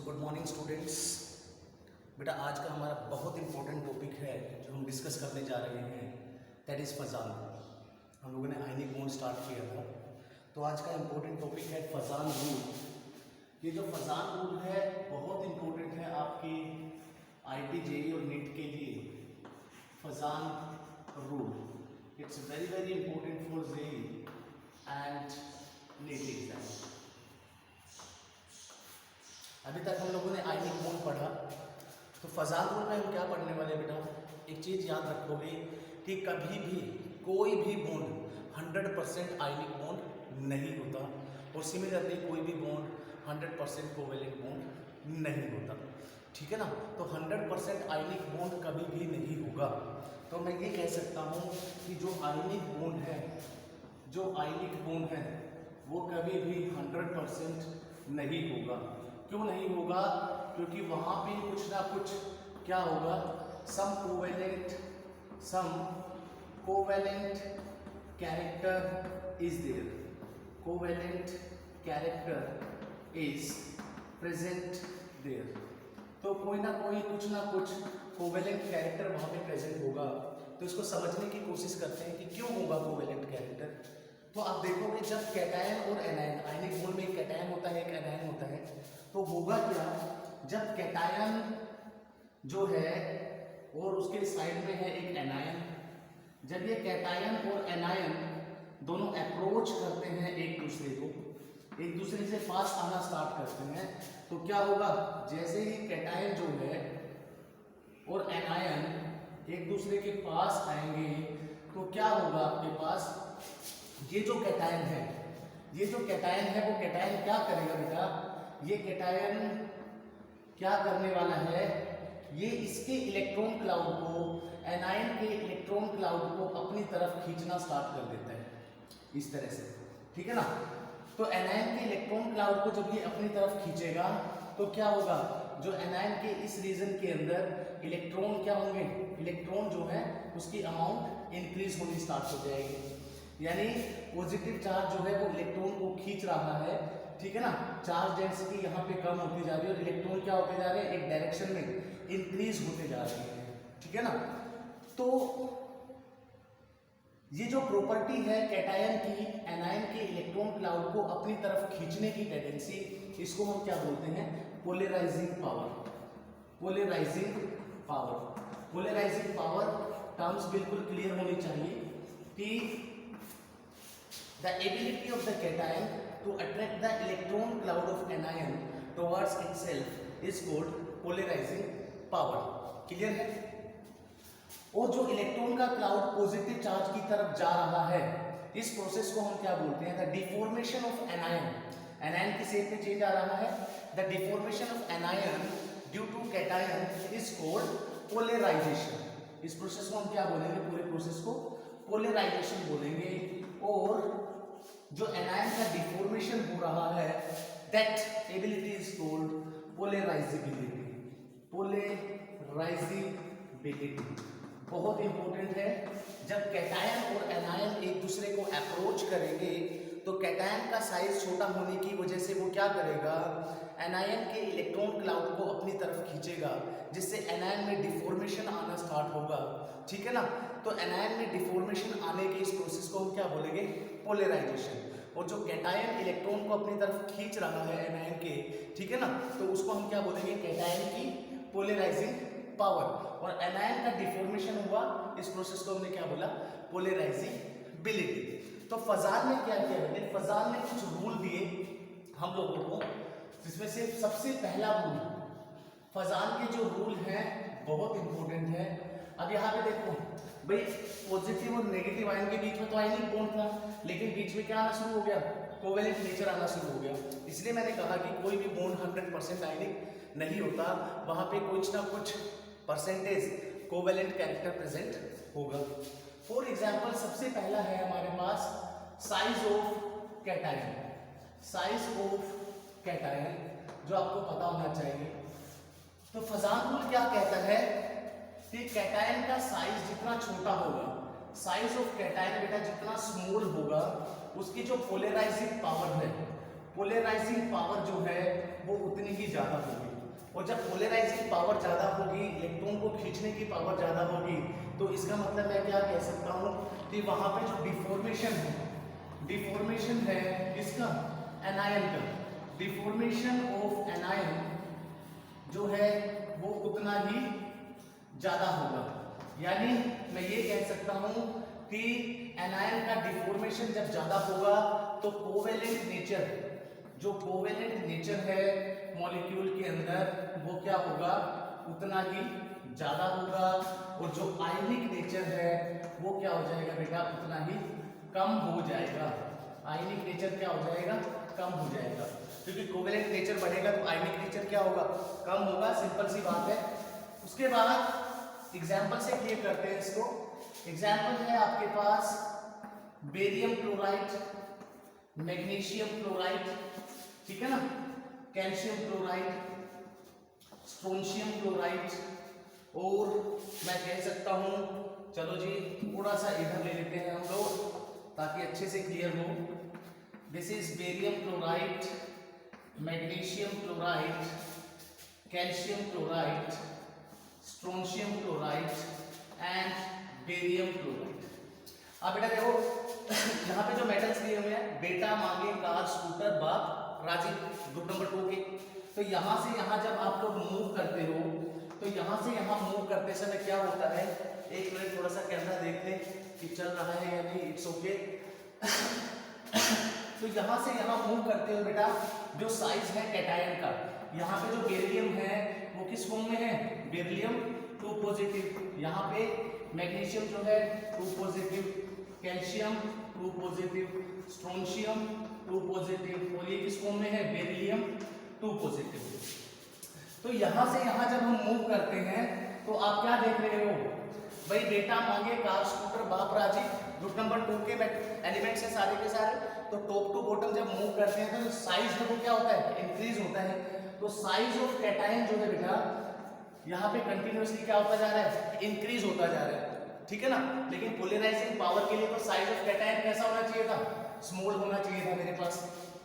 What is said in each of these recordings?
Good morning students. बेटा आज का हमारा बहुत इंपॉर्टेंट टॉपिक है जो हम डिस्कस करने जा रहे हैं, दैट इज़ फजान। हम लोगों ने आयनिक बॉन्ड स्टार्ट किया था, तो आज का इंपॉर्टेंट टॉपिक है फजान रूल। ये जो फजान रूल है बहुत इंपॉर्टेंट है आपकी आईटी जेईई और नीट के लिए। Fajans rule it's very important for JEE and NEET exam. अभी तक हम लोगों ने आयनिक बॉन्ड पढ़ा, तो फजान रूल में हम क्या पढ़ने वाले बेटा, एक चीज़ याद रखोगे कि कभी भी कोई भी बॉन्ड 100% आयनिक बॉन्ड नहीं होता, और सिमिलरली कोई भी बॉन्ड 100% कोवेलेंट बॉन्ड नहीं होता। ठीक है ना, तो 100% आयनिक बॉन्ड कभी भी नहीं होगा। तो मैं ये कह सकता हूँ कि जो आयनिक बॉन्ड है वो कभी भी 100% नहीं होगा। क्यों नहीं होगा? क्योंकि वहाँ पे कुछ ना कुछ क्या होगा, some covalent character is there, covalent character is present there. तो कोई ना कोई कुछ ना कुछ कोवेलेंट कैरेक्टर वहाँ पे प्रेजेंट होगा। तो इसको समझने की कोशिश करते हैं कि क्यों होगा कोवेलेंट कैरेक्टर। तो आप देखोगे जब कैटायन और एनायन, आयनिक बॉन्ड में एक कैटायन होता है एक एनायन होता है, तो होगा क्या, जब कैटायन जो है और उसके साइड में है एक एनायन, जब ये कैटायन और एनायन दोनों अप्रोच करते हैं एक दूसरे से पास आना स्टार्ट करते हैं, तो क्या होगा, जैसे ही कैटायन जो है और एनायन एक दूसरे के पास आएंगे, तो क्या होगा आपके पास, ये जो कैटायन है वो कैटायन क्या करेगा बेटा, ये कैटायन क्या करने वाला है, ये इसके इलेक्ट्रॉन क्लाउड को, एनायन के इलेक्ट्रॉन क्लाउड को अपनी तरफ खींचना स्टार्ट कर देता है इस तरह से। ठीक है ना, तो एनायन के इलेक्ट्रॉन क्लाउड को जब ये अपनी तरफ खींचेगा, तो क्या होगा, जो एनायन के इस रीजन के अंदर इलेक्ट्रॉन क्या होंगे, इलेक्ट्रॉन जो है उसकी अमाउंट इंक्रीज होनी स्टार्ट हो जाएगी। यानी पॉजिटिव चार्ज जो है वो इलेक्ट्रॉन को खींच रहा है। ठीक है ना, चार्ज डेंसिटी यहाँ पे कम होती जा रही है और इलेक्ट्रॉन क्या होते जा रहे हैं, एक डायरेक्शन में इंक्रीज होते जा रहे हैं। ठीक है ना, तो ये जो प्रॉपर्टी है कैटायन की, एनायन के इलेक्ट्रॉन क्लाउड को अपनी तरफ खींचने की टेंडेंसी, इसको हम क्या बोलते हैं, polarising power. Polarising power terms बिल्कुल क्लियर होनी चाहिए कि the ability of the cation to attract the electron cloud of anion towards itself is called polarizing power। Clear है? और जो इलेक्ट्रॉन का क्लाउड पॉजिटिव चार्ज की तरफ जा रहा है, इस प्रोसेस को हम क्या बोलते हैं, the deformation of anion. Anion की शेप में चेंज आ रहा है, the deformation of anion due to cation is called polarisation. इस प्रोसेस को हम क्या बोलेंगे, पूरे प्रोसेस को पोलराइजेशन बोलेंगे। और जो एनायन का डिफॉर्मेशन हो रहा है, that ability is called polarisability. बहुत इंपॉर्टेंट है, जब कैटायन और एनायन एक दूसरे को अप्रोच करेंगे, तो कैटायन का साइज छोटा होने की वजह से वो क्या करेगा, एनायन के इलेक्ट्रॉन क्लाउड को अपनी तरफ खींचेगा, जिससे एनायन में डिफॉर्मेशन आना स्टार्ट होगा। ठीक है ना, तो एनायन में डिफॉर्मेशन आने के इस प्रोसेस को हम क्या बोलेंगे, पोलराइजेशन। और जो कैटायन इलेक्ट्रॉन को अपनी तरफ खींच रहा है एनायन के, ठीक है ना, तो उसको हम क्या बोलेंगे, कैटायन की पोलराइजिंग पावर। और एनायन का डिफॉर्मेशन हुआ, इस प्रोसेस को हमने क्या बोला, पोलराइजिबिलिटी। तो फजान में क्या किया बेटे, फजान ने कुछ रूल दिए हम लोगों को, जिसमें से सबसे पहला रूल, फजान के जो रूल हैं बहुत इंपॉर्टेंट है। अब यहाँ पे देखो भाई, पॉजिटिव और नेगेटिव आयन के बीच में तो आयनिक बॉन्ड था, लेकिन बीच में क्या आना शुरू हो गया, कोवेलेंट नेचर आना शुरू हो गया। इसलिए मैंने कहा कि कोई भी बॉन्ड 100% आयनिक नहीं होता, वहां पे कुछ ना कुछ परसेंटेज कोवेलेंट कैरेक्टर प्रेजेंट होगा। फॉर एग्जाम्पल सबसे पहला है हमारे पास साइज ऑफ कैटायन। जो आपको पता होना चाहिए। तो फजान रूल क्या कहता है कि कैटायन का साइज जितना छोटा होगा, साइज ऑफ कैटायन बेटा जितना स्मॉल होगा, उसकी जो पोलराइजिंग पावर है, पोलराइजिंग पावर जो है वो उतनी ही ज्यादा होगी। और जब पोलराइजिंग पावर ज़्यादा होगी, इलेक्ट्रॉन को खींचने की पावर ज़्यादा होगी, तो इसका मतलब मैं क्या कह सकता हूँ कि वहाँ पे जो डिफॉर्मेशन है किसका, एनायन का, डिफॉर्मेशन ऑफ एनायन जो है वो उतना ही ज़्यादा होगा। यानी मैं ये कह सकता हूँ कि एनायन का डिफॉर्मेशन जब ज़्यादा होगा तो कोवेलेंट नेचर है मॉलिक्यूल के अंदर वो क्या होगा, उतना ही ज़्यादा होगा, और जो आयनिक नेचर है वो क्या हो जाएगा बेटा, उतना ही कम हो जाएगा। आयनिक नेचर क्या हो जाएगा, कम हो जाएगा, क्योंकि कोवेलेंट नेचर बढ़ेगा तो आयनिक नेचर क्या होगा, कम होगा। सिंपल सी बात है। उसके बाद एग्जाम्पल से क्लियर करते हैं इसको। एग्जाम्पल है आपके पास बेरियम क्लोराइड, मैग्नीशियम क्लोराइड, ठीक है ना, कैल्शियम क्लोराइड, स्ट्रोंशियम क्लोराइड, और मैं कह सकता हूं, चलो जी थोड़ा सा इधर ले लेते हैं हम लोग ताकि अच्छे से क्लियर हो। This is barium chloride, magnesium chloride, calcium chloride, strontium chloride and barium chloride. अब बेटा देखो यहाँ पे जो मेटल्स दिए हुए हैं, बेटा, मांगे, कार, स्कूटर, बाप, राजी, ग्रुप नंबर 2 के। तो यहाँ से यहाँ जब आप लोग मूव करते हो तो यहाँ से यहाँ मूव करते समय क्या होता है, एक मिनट थोड़ा सा कैमरा देख ले कि चल रहा है या नहीं, इट्स ओके। तो यहाँ से यहाँ मूव करते हो बेटा, जो साइज है कैटायन का, यहाँ पे जो बेरिलियम है वो किस फॉर्म में है, बेरिलियम 2 पॉजिटिव, यहाँ पे मैग्नीशियम जो है 2 positive, calcium 2 positive, strontium 2 positive, और ये किस फॉर्म में है, बेरिलियम 2 पॉजिटिव। तो यहाँ से यहाँ जब हम मूव करते हैं तो आप क्या देख रहे हो भाई, बेटा, मांगे, कार, स्कूटर, बाप, राजी, ग्रुप नंबर 2 के एलिमेंट्स है सारे के सारे। तो टॉप टू बॉटम जब मूव करते हैं तो साइज जो क्या होता है, इंक्रीज होता है। तो साइज ऑफ कैटायन जो है बेटा यहाँ पे कंटिन्यूअसली क्या होता जा रहा है, इंक्रीज होता जा रहा है, ठीक है ना। लेकिन पोलराइजिंग पावर के लिए तो साइज ऑफ कैटायन कैसा होना चाहिए था, स्मॉल होना चाहिए था मेरे पास,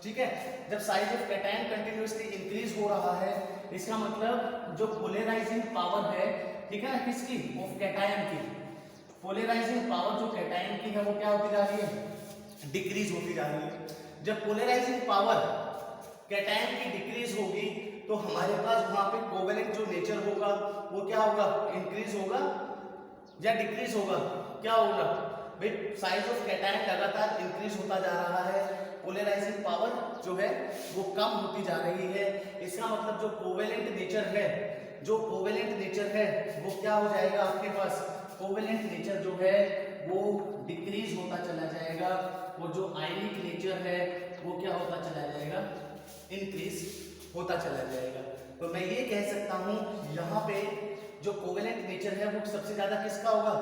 ठीक है। जब size of cation continuously increase हो रहा है, इसका मतलब जो पोलराइजिंग पावर है, ठीक है ना, किसकी, ऑफ कैटायन की, पोलराइजिंग पावर जो कैटायन की है वो क्या होती जा रही है, डिक्रीज होती जा रही है। जब पोलराइजिंग पावर कैटायन की डिक्रीज होगी तो हमारे पास वहां पे कोवेलेंट जो नेचर होगा वो क्या होगा, इंक्रीज होगा या डिक्रीज होगा, क्या होगा भाई, साइज ऑफ कैटायन लगातार इंक्रीज होता जा रहा है, पोलराइजिंग पावर जो है वो कम होती जा रही है। इसका मतलब जो कोवेलेंट नेचर है, वो क्या हो जाएगा आपके पास, कोवेलेंट नेचर जो है वो डिक्रीज होता चला जाएगा, और जो आयनिक नेचर है वो क्या होता चला जाएगा, इंक्रीज होता चला जाएगा। तो मैं ये कह सकता हूँ यहाँ पे जो कोवेलेंट नेचर है वो सबसे ज्यादा किसका होगा,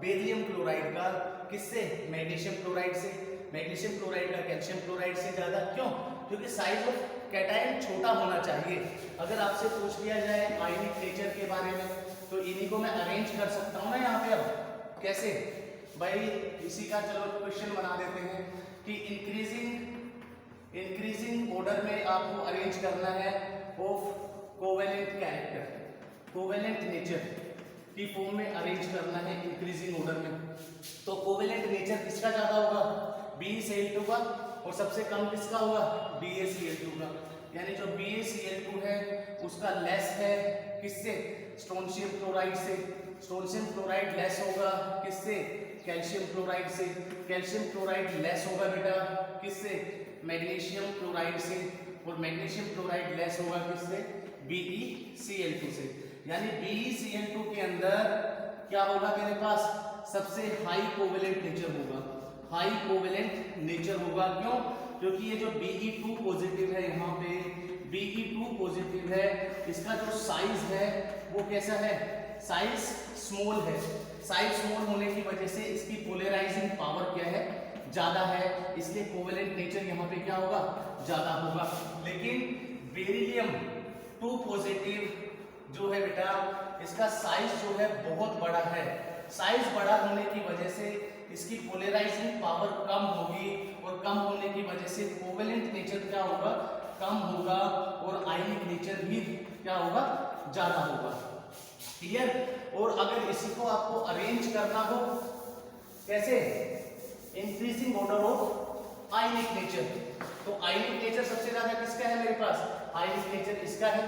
बेरिलियम क्लोराइड का, किससे, मैग्नीशियम क्लोराइड से, मैग्नीशियम क्लोराइड का कैल्शियम क्लोराइड से ज्यादा। क्यों, क्योंकि साइज ऑफ कैटायन छोटा होना चाहिए। अगर आपसे पूछ लिया जाए आयनिक नेचर के बारे में तो इन्हीं को मैं अरेंज कर सकता हूँ ना यहाँ पे। अब कैसे भाई, इसी का चलो क्वेश्चन बना देते हैं कि इंक्रीजिंग ऑर्डर में आपको अरेंज करना है of covalent character, covalent nature की फॉर्म में अरेंज करना है इंक्रीजिंग ऑर्डर में। तो कोवेलेंट नेचर किसका ज्यादा होगा, BeCl2 का, और सबसे कम किसका होगा, BaCl2 का। यानी जो BaCl2 है उसका लेस है किससे, स्ट्रोंशियम क्लोराइड से, स्ट्रोंशियम क्लोराइड लेस होगा किससे, कैल्शियम क्लोराइड से, कैल्शियम क्लोराइड लेस होगा बेटा किससे, मैग्नीशियम क्लोराइड से, और मैग्नीशियम क्लोराइड लेस होगा किससे, BeCl2 से। यानी BeCl2 के अंदर क्या होगा मेरे पास, सबसे हाई कोवेलेंट नेचर होगा, हाई कोवेलेंट नेचर होगा। क्यों, क्योंकि ये जो Be2 पॉजिटिव है, यहाँ पे Be2 पॉजिटिव है, इसका जो साइज है वो कैसा है, साइज स्मॉल है। साइज स्मॉल होने की वजह से इसकी पोलराइजिंग पावर क्या है, ज्यादा है, इसलिए कोवेलेंट नेचर यहाँ पे क्या होगा, ज्यादा होगा। लेकिन बेरिलियम 2 पॉजिटिव जो है बेटा, इसका साइज जो है बहुत बड़ा है। साइज बड़ा होने की वजह से इसकी पोलराइजिंग पावर कम होगी, और कम होने की वजह से कोवेलेंट नेचर क्या होगा, कम होगा, और आयनिक नेचर भी क्या होगा, ज्यादा होगा। क्लियर। और अगर इसी को आपको अरेंज करना हो कैसे, increasing order of ionic nature, तो आयनिक नेचर सबसे ज्यादा किसका है मेरे पास, आयनिक नेचर इसका है,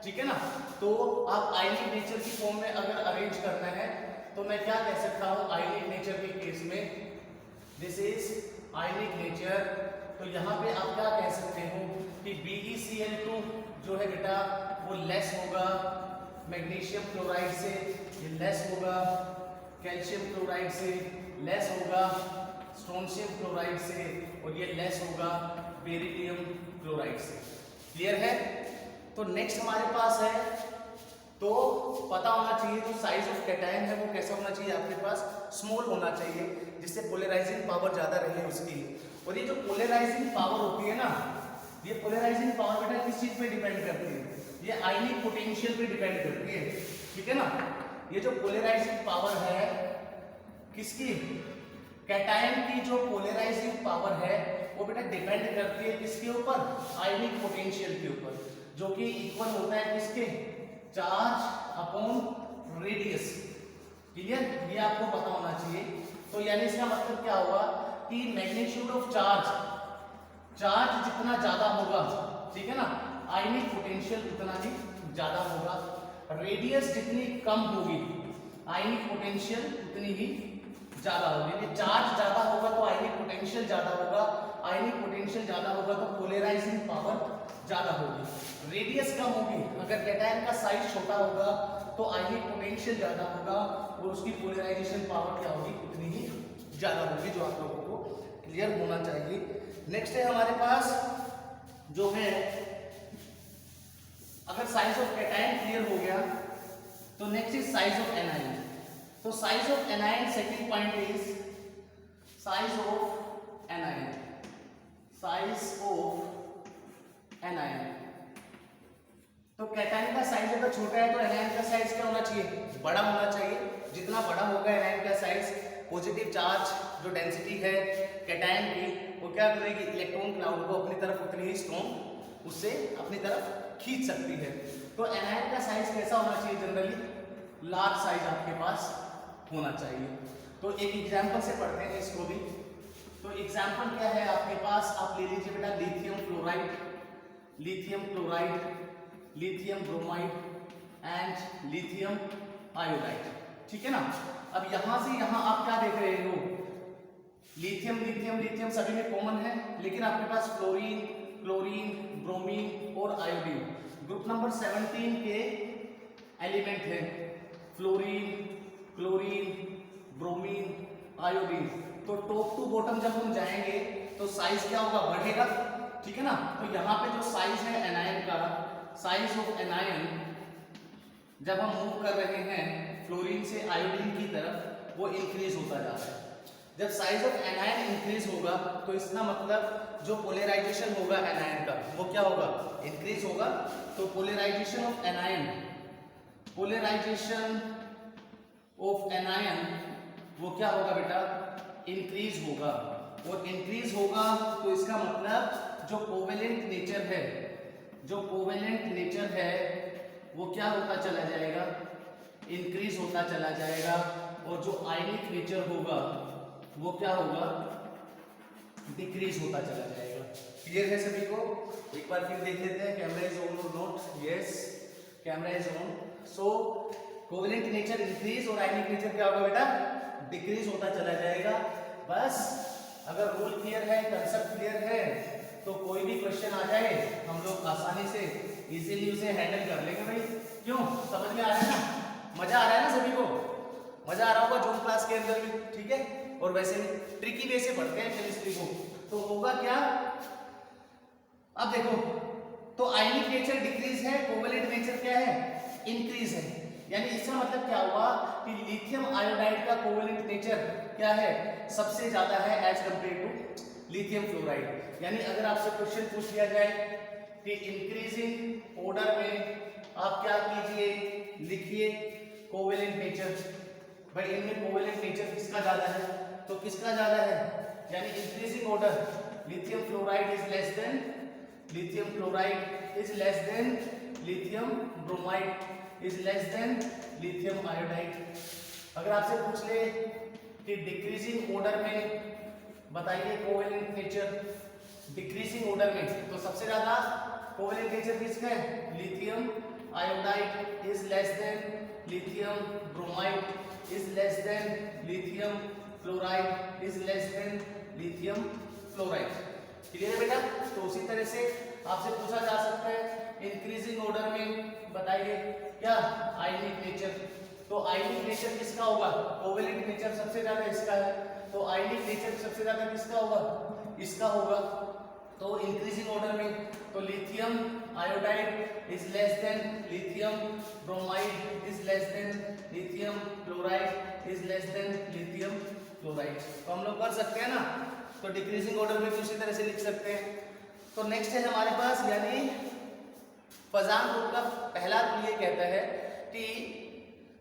ठीक है ना। तो आप आयनिक नेचर की फॉर्म में अगर अरेंज करना है तो मैं क्या कह सकता हूं, आयनिक नेचर के केस में दिस इज आयनिक नेचर, तो यहाँ पे आप क्या कह सकते हो कि BeCl2 जो है बेटा वो लेस होगा मैग्नीशियम क्लोराइड से, ये लेस होगा कैल्शियम क्लोराइड से, लेस होगा स्ट्रोंशियम क्लोराइड से, और ये लेस होगा बेरिलियम क्लोराइड से। क्लियर है। तो नेक्स्ट हमारे पास है, तो पता होना चाहिए जो साइज ऑफ कैटायन है वो कैसा होना चाहिए आपके पास, स्मॉल होना चाहिए, जिससे पोलराइजिंग पावर ज्यादा रहे उसकी। और ये जो पोलराइजिंग पावर होती है ना, ये पोलराइजिंग पावर बेटा किस चीज पे डिपेंड करती है, ये आयनिक पोटेंशियल पे डिपेंड करती है, ठीक है ना। ये जो पोलराइजिंग पावर है किसकी, कैटायन की जो पोलराइजिंग पावर है वो बेटा डिपेंड करती है किसके ऊपर, आयनिक पोटेंशियल के ऊपर, जो कि इक्वल होता है किसके, चार्ज अपॉन रेडियस। क्लियर, ये आपको पता होना चाहिए। तो यानी इसका मतलब क्या हुआ कि मैग्नीट्यूड ऑफ चार्ज, चार्ज जितना ज्यादा होगा, ठीक है ना, आयनिक पोटेंशियल उतना ही ज्यादा होगा, रेडियस जितनी कम होगी आयनिक पोटेंशियल उतनी ही ज्यादा होगी। चार्ज ज्यादा होगा तो आयनिक पोटेंशियल ज्यादा होगा, आयनिक पोटेंशियल ज्यादा होगा तो पोलराइजिंग पावर ज्यादा होगी, रेडियस कम होगी, अगर कैटायन का साइज छोटा होगा तो आयनिक पोटेंशियल ज्यादा होगा और उसकी पोलराइजेशन पावर क्या होगी, उतनी ही ज्यादा होगी, जो आप लोगों को क्लियर होना चाहिए। नेक्स्ट है हमारे पास जो है, अगर साइज ऑफ कैटायन क्लियर हो गया तो next is size of anion. तो size of anion second point is size of anion, size of anion. तो कैटायन का साइज अगर छोटा है तो एनायन का साइज क्या होना चाहिए, बड़ा होना चाहिए। जितना बड़ा होगा एनायन का साइज, पॉजिटिव चार्ज जो डेंसिटी है कैटायन की वो क्या करेगी, इलेक्ट्रॉन क्लाउड को अपनी तरफ उतनी ही स्ट्रॉन्ग उससे अपनी तरफ खींच सकती है। तो एनायन का साइज कैसा होना चाहिए, जनरली लार्ज साइज आपके पास होना चाहिए। तो एक एग्जांपल से पढ़ते हैं इसको भी। तो एग्जांपल क्या है आपके पास, आप ले लीजिए बेटा lithium fluoride, lithium chloride, lithium bromide and lithium iodide, ठीक है ना। अब यहां से यहां आप क्या देख रहे हो, लिथियम लिथियम लिथियम सभी में कॉमन है, लेकिन आपके पास फ्लोरीन, क्लोरीन, ब्रोमीन और आयोडीन ग्रुप नंबर 17 के एलिमेंट है, फ्लोरीन, क्लोरीन, ब्रोमीन, आयोडीन। तो टॉप टू बॉटम जब हम जाएंगे तो साइज क्या होगा, बढ़ेगा, ठीक है ना। तो यहाँ पे जो साइज है एनायन का, साइज ऑफ एनायन जब हम मूव कर रहे हैं फ्लोरीन से आयोडीन की तरफ, वो इंक्रीज होता जा रहा है। जब साइज ऑफ एनायन इंक्रीज होगा तो इसका मतलब जो पोलराइजेशन होगा एनायन का वो क्या होगा, इंक्रीज होगा। तो polarisation of anion, polarisation of anion वो क्या होगा बेटा, इंक्रीज होगा। और इंक्रीज होगा तो इसका मतलब जो कोवेलेंट नेचर है, जो कोवेलेंट नेचर है वो क्या होता चला जाएगा, इंक्रीज होता चला जाएगा। और जो आयनिक नेचर होगा वो क्या होगा, डिक्रीज होता चला जाएगा। क्लियर है सभी को। एक बार फिर देख लेते हैं, कैमरा इज ऑन और not, yes camera is on. So covalent nature increase और आयनिक नेचर क्या होगा बेटा, डिक्रीज होता चला जाएगा। बस अगर रूल क्लियर है, कंसेप्ट क्लियर है, तो कोई भी क्वेश्चन आ जाए हम लोग आसानी से इजीली उसे हैंडल कर लेंगे भाई। क्यों, समझ में आ रहा है ना, मजा आ रहा है ना सभी को, मजा आ रहा होगा जूम क्लास के अंदर भी, ठीक है। और वैसे भी ट्रिकी वे से पढ़ते हैं केमिस्ट्री को, तो होगा क्या, अब देखो, तो आयनिक नेचर डिक्रीज है, कोवेलेंट नेचर क्या है, इंक्रीज है। यानी इसका मतलब क्या हुआ कि लिथियम आयोडाइड का कोवेलेंट नेचर क्या है, सबसे ज्यादा है as compared to lithium fluoride. यानी अगर आपसे क्वेश्चन पूछ लिया जाए कि इंक्रीजिंग ऑर्डर में आप क्या कीजिए, लिखिए कोवेलेंट नेचर। भाई इनमें कोवेलेंट नेचर किसका ज्यादा है, तो किसका ज्यादा है, यानी increasing order lithium fluoride is less than, lithium chloride is less than lithium bromide is less than lithium iodide. अगर आपसे पूछ ले कि डिक्रीजिंग ऑर्डर में बताइए कोवेलेंट नेचर, डिक्रीजिंग ऑर्डर में तो सबसे ज्यादा कोवेलेंट नेचर किसका है? Lithium iodide is less than lithium bromide is less than lithium chloride is less than lithium fluoride. Clear है बेटा? तो उसी तरह से आपसे पूछा जा सकता है इंक्रीजिंग ऑर्डर में बताइए क्या? आयनिक नेचर। तो आयनिक नेचर किसका होगा? कोवेलेंट नेचर सबसे ज्यादा इसका है, तो आयनिक नेचर सबसे ज्यादा किसका होगा? इसका होगा। तो इंक्रीजिंग ऑर्डर में तो lithium iodide is less than lithium bromide is less than lithium chloride is less than lithium chloride. तो हम लोग कर सकते हैं ना, तो डिक्रीजिंग ऑर्डर में भी उसी तरह से लिख सकते हैं। तो नेक्स्ट है हमारे पास, यानी फजान ग्रुप का पहला रूल ये कहता है कि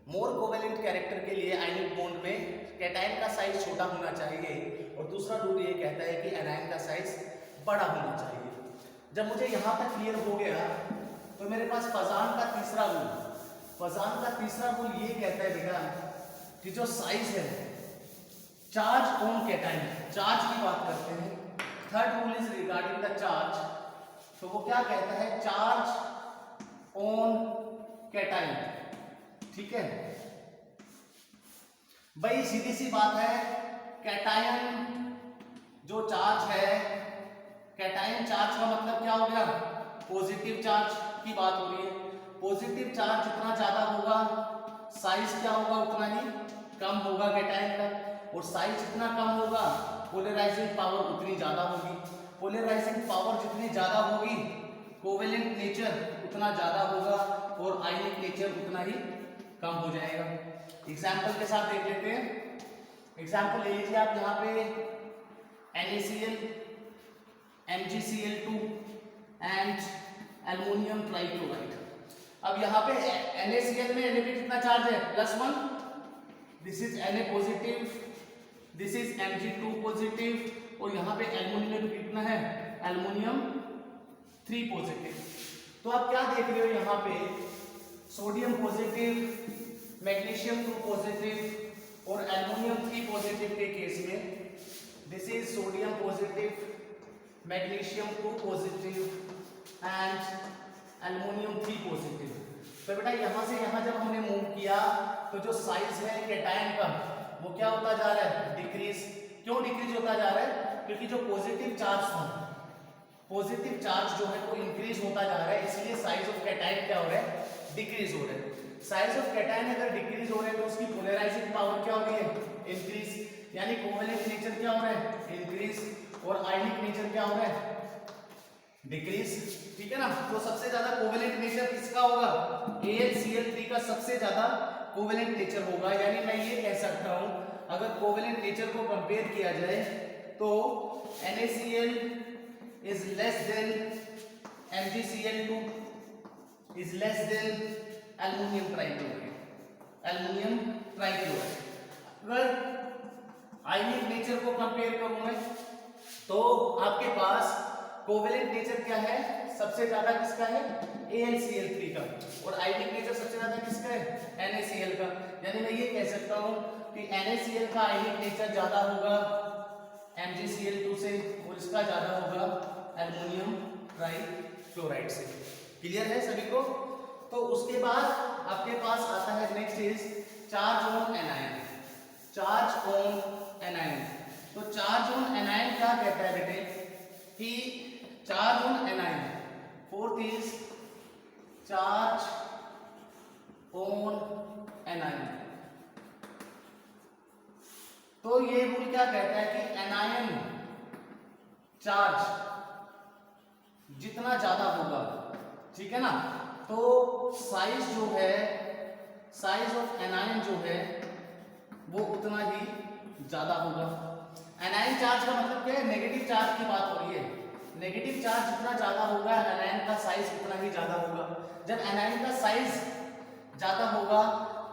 मोर कोवेलेंट कैरेक्टर के लिए आयनिक बॉन्ड में कैटायन का साइज छोटा होना चाहिए, और दूसरा रूल ये कहता है कि एनायन का साइज बड़ा होना चाहिए। जब मुझे यहाँ तक क्लियर हो गया तो मेरे पास फजान का तीसरा रूल, फजान का तीसरा रूल ये कहता है बेटा कि जो साइज है चार्ज ऑन कैटायन, चार्ज की बात करते हैं। Third rule is regarding the charge, तो वो क्या कहता है? Charge on cation. ठीक है भाई, सीधी सी बात है, कैटायन जो चार्ज है, कैटायन चार्ज का मतलब क्या हो गया? पॉजिटिव चार्ज की बात हो रही है। पॉजिटिव चार्ज जितना ज्यादा होगा साइज क्या होगा? उतना ही कम होगा कैटायन का, और साइज जितना कम होगा पोलराइजिंग पावर उतनी ज्यादा होगी। पोलराइजिंग पावर जितनी ज्यादा होगी कोवेलेंट नेचर उतना ज्यादा होगा, और आयनिक नेचर उतना ही कम हो जाएगा। एग्जाम्पल के साथ देख लेते हैं। एग्जाम्पल ले लीजिए आप यहाँ पे NaCl, MgCl2 and aluminium trichloride. अब यहाँ पे NaCl में Na कितना चार्ज है? +1, this is Na positive, this is Mg2 positive, और यहाँ पे एल्युमिनियम कितना है? Aluminium 3 positive. तो आप क्या देख रहे हो यहाँ पे? सोडियम पॉजिटिव, मैग्नीशियम 2 पॉजिटिव और एल्युमिनियम 3 पॉजिटिव के केस में this is sodium positive, magnesium 2 positive and aluminium 3 positive. तो बेटा यहाँ से यहाँ जब हमने मूव किया तो जो साइज है कैटायन का वो क्या होता जा रहा है? डिक्रीज। क्यों डिक्रीज होता जा रहा है? क्योंकि जो पॉजिटिव चार्ज था, पॉजिटिव चार्ज जो है वो इंक्रीज होता जा रहा है, इसलिए साइज ऑफ कैटायन क्या हो रहा है? डिक्रीज हो रहा है। साइज ऑफ कैटायन अगर डिक्रीज हो रहा है तो उसकी पोलराइजिंग पावर क्या हो रही है? इंक्रीज। यानी कोवेलेंट नेचर क्या हो रहा है? इंक्रीज, और आयनिक नेचर क्या हो रहा है? डिक्रीज। ठीक है ना? तो सबसे ज्यादा कोवेलेंट नेचर किसका होगा? AlCl3 का सबसे ज्यादा कोवेलेंट नेचर होगा। यानी मैं ये कह सकता हूं, अगर कोवेलेंट नेचर को कंपेयर किया जाए तो NaCl is less than MgCl2 is less than aluminium trichloride, aluminium trichloride. अगर आयनिक नेचर को कंपेयर करूं मैं तो आपके पास कोवेलेंट नेचर क्या है? सबसे ज्यादा किसका है? AlCl3 का, और आयनिक नेचर सबसे ज्यादा किसका है? NaCl का। यानी मैं ये कह सकता हूं कि NaCl का आयनिक नेचर ज्यादा होगा MgCl2 से, और इसका ज्यादा होगा एल्युमिनियम ट्राइक्लोराइड से। क्लियर है सभी को? तो उसके बाद आपके पास आता है next is charge on anion. Charge on anion, तो चार्ज ऑन एनायन क्या कहता है बेटे? कि charge on anion, fourth is charge on anion. तो ये रूल क्या कहता है कि एनायन चार्ज जितना ज्यादा होगा, ठीक है ना, तो साइज जो है, साइज ऑफ एनायन जो है वो उतना ही ज्यादा होगा। एनायन चार्ज का मतलब क्या है? नेगेटिव चार्ज की बात हो रही है। नेगेटिव चार्ज जितना ज्यादा होगा एनायन का साइज उतना ही ज्यादा होगा। जब एनायन का साइज ज्यादा होगा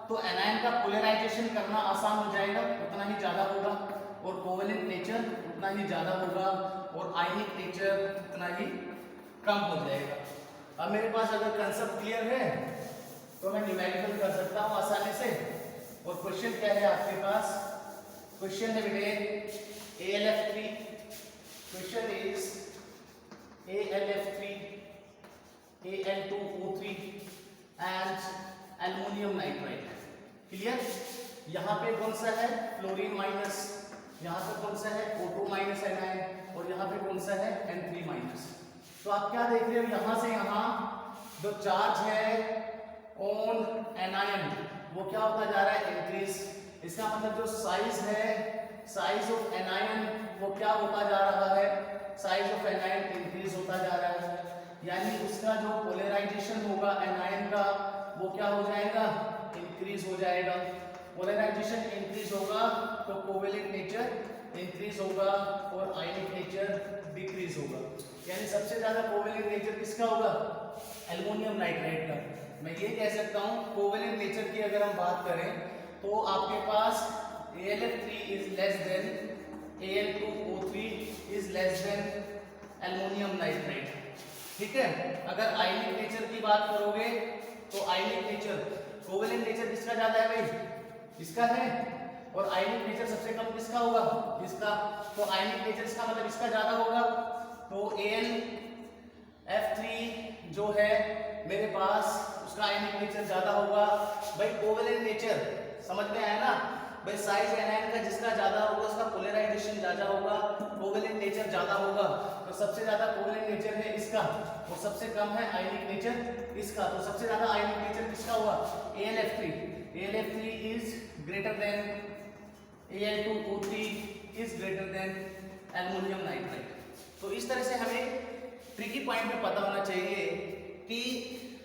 तो एनायन का पोलराइजेशन करना आसान हो जाएगा, उतना ही ज्यादा होगा, और कोवेलेंट नेचर उतना ही ज्यादा होगा, और आयनिक नेचर उतना ही कम हो जाएगा। अब मेरे पास अगर कंसेप्ट क्लियर है तो मैं न्यूमेरिकल कर सकता हूँ आसानी से। और क्वेश्चन क्या है आपके पास? क्वेश्चन है बेटे AlF3, question is AlF3 Al2O3 and aluminium nitride. Clear? यहाँ पे कौन सा है? फ्लोरीन माइनस, यहाँ पे कौन सा है? O2 माइनस एनायन, और यहाँ पे कौन सा है? N3 minus. तो आप क्या देख रहे हो? यहाँ से यहाँ जो चार्ज है ऑन एनायन वो क्या होता जा रहा है? इंक्रीज। इसका मतलब जो साइज है, साइज ऑफ एनायन वो क्या होता जा रहा है? साइज ऑफ एनायन इंक्रीज होता जा रहा है। यानी उसका जो पोलराइजेशन होगा एनायन का वो क्या हो जाएगा? इंक्रीज हो जाएगा। पोलराइजेशन इंक्रीज होगा तो कोवेलेंट नेचर इंक्रीज होगा और आयनिक नेचर डिक्रीज होगा। यानी सबसे ज्यादा कोवेलेंट नेचर किसका होगा? एल्युमिनियम नाइट्राइड का। मैं ये कह सकता हूँ कोवेलेंट नेचर की अगर हम बात करें तो आपके पास AlF3 is less than Al2O3 is less than aluminium nitride. ठीक है? अगर आयनिक नेचर की बात करोगे तो आयनिक नेचर, कोवेलेंट नेचर किसका ज्यादा है भाई? इसका है। और आयनिक नेचर सबसे कम किसका होगा? इसका। तो आयनिक नेचर इसका मतलब इसका ज्यादा होगा। तो AlF3 जो है मेरे पास उसका आयनिक नेचर ज्यादा होगा। भाई कोवेलेंट नेचर समझ में आया ना? भाई साइज एनायन का जिसका ज्यादा होगा उसका पोलराइजेशन ज्यादा होगा, कोवेलेंट नेचर ज्यादा होगा। तो सबसे ज्यादा कोवेलेंट नेचर है इसका और सबसे कम है आयनिक नेचर इसका। तो सबसे ज्यादा आयनिक नेचर किसका हुआ? AlF3। AlF3 is greater than Al2O3 is greater than aluminium nitride. तो इस तरह से हमें ट्रिकी पॉइंट में पता होना चाहिए कि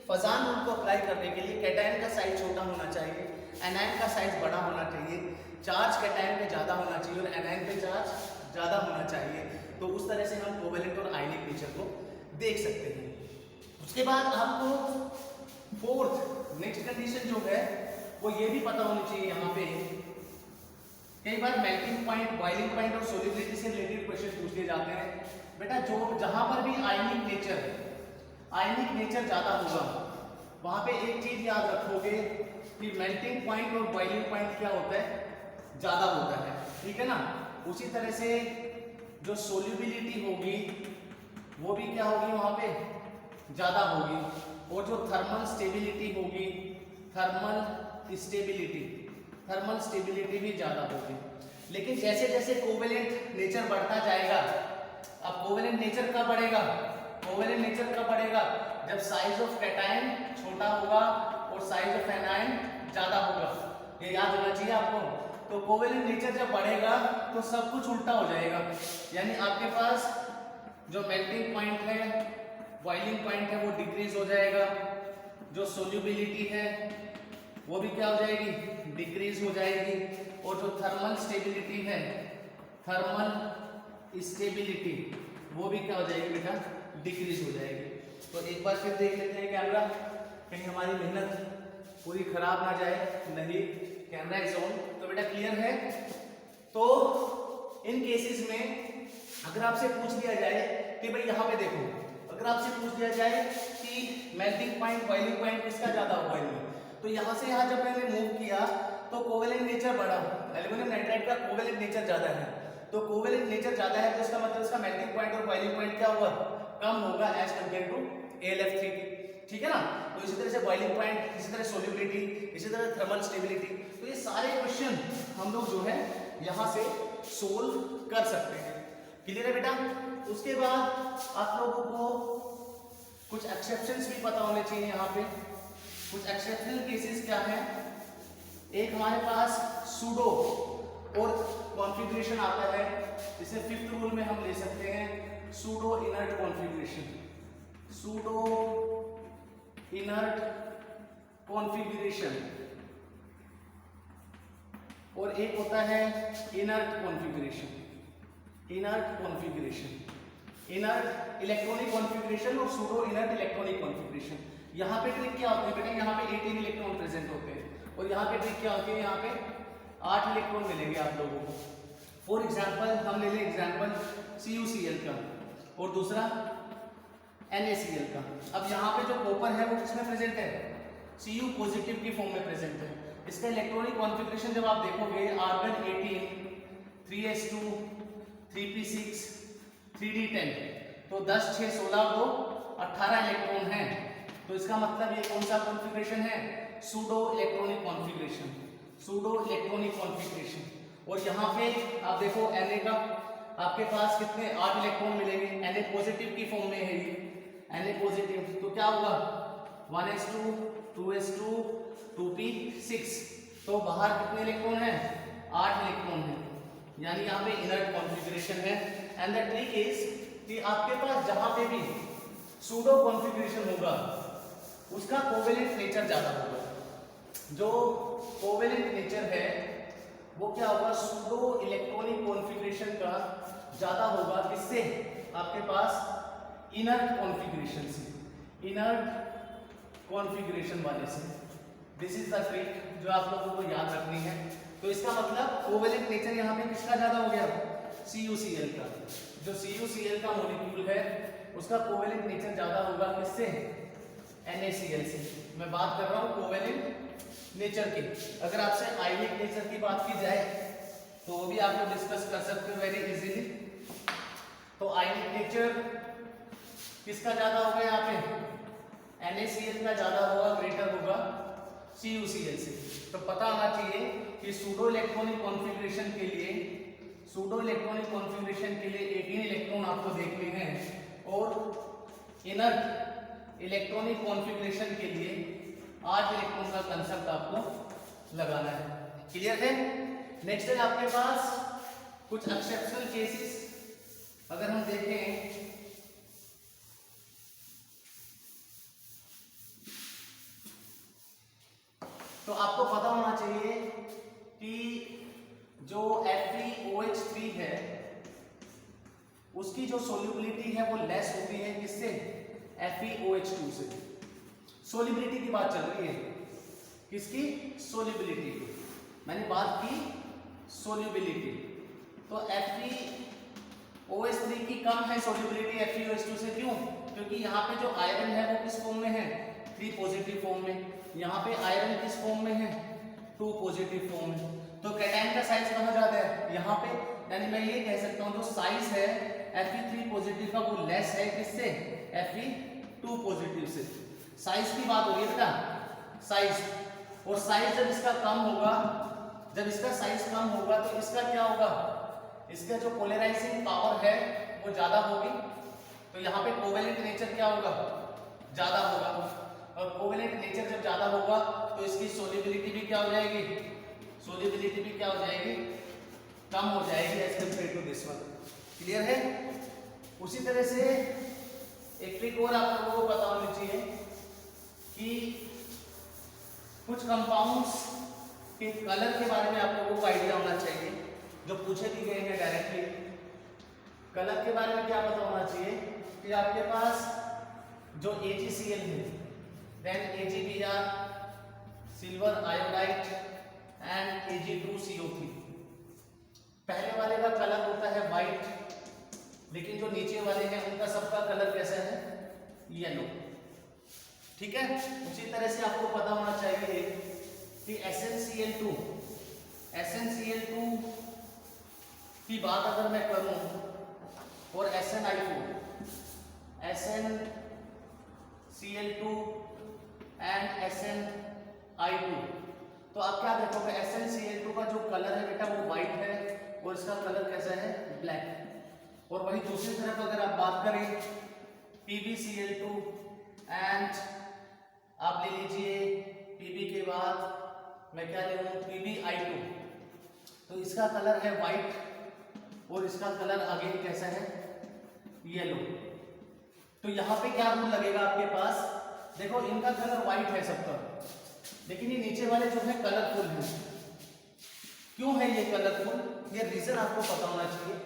फजान रूल को अप्लाई करने के लिए कैटायन का साइज छोटा होना चाहिए, एनायन का साइज बड़ा होना चाहिए, चार्ज कैटायन पे ज्यादा होना चाहिए और एनायन पे चार्ज ज्यादा होना चाहिए। तो उस तरह से हम कोवेलेंट और आयनिक नेचर को देख सकते हैं। उसके बाद आपको फोर्थ नेक्स्ट कंडीशन जो है वो ये भी पता होनी चाहिए। यहाँ पे कई बार मेल्टिंग पॉइंट, बॉइलिंग पॉइंट और सोल्युबिलिटी से रिलेटेड क्वेश्चन पूछ लिए जाते हैं। बेटा जो जहां पर भी आयनिक नेचर ज्यादा होगा वहां पे एक चीज याद रखोगे कि मेल्टिंग पॉइंट और बॉइलिंग पॉइंट क्या होता है? ज्यादा होता है। ठीक है ना? उसी तरह से जो सोल्युबिलिटी होगी वो भी क्या होगी? वहां पे ज्यादा होगी। और जो थर्मल स्टेबिलिटी होगी, थर्मल स्टेबिलिटी भी ज्यादा होगी। लेकिन जैसे जैसे कोवेलेंट नेचर बढ़ता जाएगा, अब कोवेलेंट नेचर कब बढ़ेगा? कोवेलेंट नेचर कब बढ़ेगा? जब साइज ऑफ कैटायन छोटा होगा और साइज ऑफ एनायन ज्यादा होगा। ये याद होना चाहिए आपको। तो कोवेलेंट नेचर जब बढ़ेगा तो सब कुछ उल्टा हो जाएगा। यानी आपके पास जो मेल्टिंग पॉइंट है, बॉइलिंग पॉइंट है वो डिक्रीज हो जाएगा। जो सोल्यूबिलिटी है वो भी क्या हो जाएगी? डिक्रीज हो जाएगी। और जो थर्मल स्टेबिलिटी है, थर्मल स्टेबिलिटी वो भी क्या हो जाएगी बेटा? डिक्रीज हो जाएगी। तो एक बार फिर देख लेते हैं कैमरा, कहीं हमारी मेहनत पूरी खराब ना जाए। नहीं, कैमरा इज ऑन। तो बेटा क्लियर है? तो इन केसेस में अगर आपसे पूछ लिया जाए कि भाई यहाँ पे देखो, अगर आपसे पूछ लिया जाए कि मेल्टिंग पॉइंट, बॉइलिंग पॉइंट किसका ज्यादा होगा इनमें, तो यहाँ से यहाँ जब मैंने मूव किया तो कोवेलेंट नेचर बढ़ा। एल्युमिनियम नाइट्राइड का कोवेलेंट नेचर ज्यादा है। तो कोवेलेंट नेचर ज्यादा है तो इसका मतलब इसका मेल्टिंग पॉइंट और बॉइलिंग पॉइंट क्या होगा? कम होगा एज कंपेयर टू AlF3 की। ठीक है ना? तो इसी तरह से बॉइलिंग पॉइंट, इसी तरह सोल्युबिलिटी, इसी तरह थर्मल स्टेबिलिटी। तो ये सारे क्वेश्चन हम लोग जो है यहाँ से सोल्व कर सकते हैं। क्लियर है बेटा? उसके बाद आप लोगों को कुछ एक्सेप्शंस भी पता होने चाहिए। यहाँ पे कुछ एक्सेप्शनल केसेस क्या है? एक हमारे पास सूडो और कॉन्फ़िगरेशन आता है, जिसे फिफ्थ रूल में हम ले सकते हैं pseudo inert configuration. Pseudo inert configuration और एक होता है inert configuration. Inert configuration, inert electronic configuration और सूडो इनर्ट इलेक्ट्रॉनिक कॉन्फ़िगरेशन। यहाँ पे ट्रिक क्या होती है बेटा? यहाँ पे 18 इलेक्ट्रॉन प्रेजेंट होते हैं और यहाँ पे ट्रिक क्या होती है? यहाँ पे 8 इलेक्ट्रॉन मिलेंगे आप लोगों को। फॉर एग्जाम्पल हम ले लें एग्जाम्पल CuCl का और दूसरा NaCl का। अब यहाँ पे जो कॉपर है वो किसमें प्रेजेंट है, Cu पॉजिटिव की फॉर्म में प्रेजेंट है। इसका इलेक्ट्रॉनिक कॉन्फ़िगरेशन जब आप देखोगे आर्गन 18 3s2 3p6 3d10, तो 10 6 16 2 18 इलेक्ट्रॉन हैं। तो इसका मतलब ये कौन सा कॉन्फ़िगरेशन है, pseudo electronic configuration, pseudo electronic configuration. और यहाँ पे आप देखो Na का आपके पास कितने 8 इलेक्ट्रॉन मिलेंगे, Na पॉजिटिव की फॉर्म में है ये, Na पॉजिटिव, तो क्या होगा 1s2 2s2 2p6, तो बाहर कितने इलेक्ट्रॉन हैं, 8 इलेक्ट्रॉन हैं, यानी यहाँ पे इनर्ट कॉन्फ़िगरेशन है। एंड द ट्रिक इज कि आपके पास जहां पे भी सूडो कॉन्फ़िगरेशन होगा उसका कोवेलेंट नेचर ज्यादा होगा। जो कोवेलेंट नेचर है वो क्या होगा, सूडो इलेक्ट्रॉनिक कॉन्फ़िगरेशन का ज्यादा होगा, किससे, आपके पास इनर्ट कॉन्फ़िगरेशन से, इनर्ट कॉन्फ़िगरेशन वाले से। दिस इज द ट्रिक जो आप लोगों को याद रखनी है। तो इसका मतलब कोवेलेंट नेचर यहाँ पे किसका ज्यादा हो गया, CuCl का। जो CuCl का मॉलिक्यूल है उसका कोवेलेंट नेचर ज्यादा होगा किससे, NaCl से। मैं बात कर रहा हूँ कोवेलेंट नेचर की। अगर आपसे आयनिक नेचर की बात की जाए तो वो भी आप लोग डिस्कस कर सकते हो वेरी इजीली। तो आयनिक नेचर किसका ज्यादा होगा, यहाँ पे NaCl का ज्यादा होगा, ग्रेटर होगा CuCl से। तो पता होना चाहिए कि सूडो इलेक्ट्रॉनिक कॉन्फ़िगरेशन के लिए, सूडो इलेक्ट्रॉनिक कॉन्फ़िगरेशन के लिए 18 इलेक्ट्रॉन आपको देखने हैं और इनर्ट इलेक्ट्रॉनिक कॉन्फ़िगरेशन के लिए 8 इलेक्ट्रॉन का कंसेप्ट आपको लगाना है। क्लियर है। नेक्स्ट है आपके पास कुछ एक्सेप्शनल केसेस। अगर हम देखें तो आपको पता होना चाहिए कि जो FeOH3 है उसकी जो सोल्यूबिलिटी है वो लेस होती है किससे, FeOH2 से। सोल्यूबिलिटी की बात चल रही है, किसकी, सोल्यूबिलिटी की। मैंने बात की सोल्यूबिलिटी। तो FeOH3 की कम है सोल्यूबिलिटी FeOH2 से, क्यों, क्योंकि यहाँ पे जो आयरन है वो किस फॉर्म में है, 3 पॉजिटिव फॉर्म में। यहाँ पे आयरन किस फॉर्म में है, 2 पॉजिटिव फॉर्म में। तो कैटायन का साइज कहाँ ज्यादा है, यहाँ पे। यानी मैं ये कह सकता हूँ जो साइज है Fe3 पॉजिटिव का वो लेस है किससे, Fe2 पॉजिटिव से। साइज की बात हो रही है बेटा, साइज। और साइज जब इसका कम होगा, जब इसका साइज कम होगा तो इसका क्या होगा, इसका जो पोलराइजिंग पावर है वो ज्यादा होगी। तो यहाँ पे कोवेलेंट नेचर क्या होगा, ज्यादा होगा। और कोवेलेंट नेचर जब ज्यादा होगा तो इसकी सोल्यूबिलिटी भी क्या हो जाएगी, सोल्यूबिलिटी भी क्या हो जाएगी, कम हो जाएगी as compared to this one. Clear है। उसी तरह से एक ट्रिक और आप लोगों को पता होनी चाहिए कि कुछ कंपाउंड्स के कलर के बारे में आप लोगों को आइडिया होना चाहिए, जो पूछे भी गए हैं डायरेक्टली। कलर के बारे में क्या पता होना चाहिए कि आपके पास जो AgCl है, then AgBr, silver iodide and Ag2CO3। पहले वाले का कलर होता है व्हाइट, लेकिन जो नीचे वाले हैं उनका सबका कलर कैसा है, येलो। ठीक है। उसी तरह से आपको पता होना चाहिए कि SnCl2 की बात अगर मैं करूं और SnI2 SnCl2 एंड SnI2, तो आप क्या देखोगे, SnCl2 का जो कलर है बेटा वो व्हाइट है और इसका कलर कैसा है, ब्लैक। और वही दूसरी तरफ अगर आप बात करें PbCl2 एंड आप ले लीजिए Pb के बाद मैं क्या ले लूं, PbI2, तो इसका कलर है व्हाइट और इसका कलर अगेन कैसा है, येलो। तो यहाँ पे क्या रूल लगेगा आपके पास, देखो इनका कलर व्हाइट है सबका, लेकिन ये नीचे वाले जो है कलरफुल हैं। क्यों है ये कलरफुल, ये रीजन आपको पता होना चाहिए।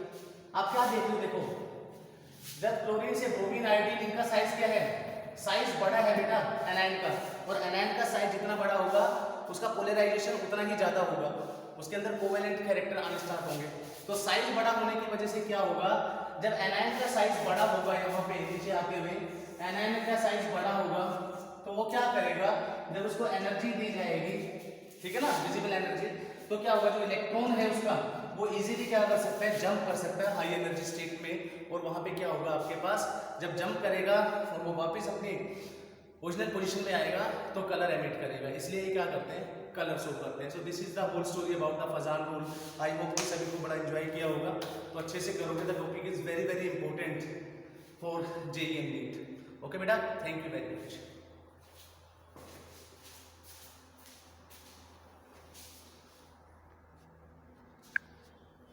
आप क्या देख लो, देखो जब क्लोरीन से ब्रोमीन आयोडीन, इनका साइज क्या है, साइज बड़ा है बेटा एनायन का, और एनायन का साइज जितना बड़ा होगा उसका पोलराइजेशन उतना ही ज्यादा होगा, उसके अंदर कोवेलेंट कैरेक्टर आने स्टार्ट होंगे। तो साइज बड़ा होने की वजह से क्या होगा, जब एनायन का साइज बड़ा होगा, यहाँ पे नीचे आते हुए एनायन का साइज बड़ा होगा तो वो क्या करेगा, जब उसको एनर्जी दी जाएगी, ठीक है ना, विजिबल एनर्जी, तो क्या होगा, जो इलेक्ट्रॉन है उसका वो इजीली क्या कर सकता है, जंप कर सकता है हाई एनर्जी स्टेट में, और वहां पे क्या होगा आपके पास, जब जंप करेगा और वो वापस अपनी ओरिजिनल पोजीशन में आएगा तो कलर एमिट करेगा, इसलिए ये क्या करते हैं, कलर शो करते हैं। So this is the whole story about the Fajans rule. I hope कि सभी को बड़ा एंजॉय किया होगा, तो अच्छे से करोगे, the topic is very very important for JEE and NEET. Okay बेटा, थैंक यू वेरी मच।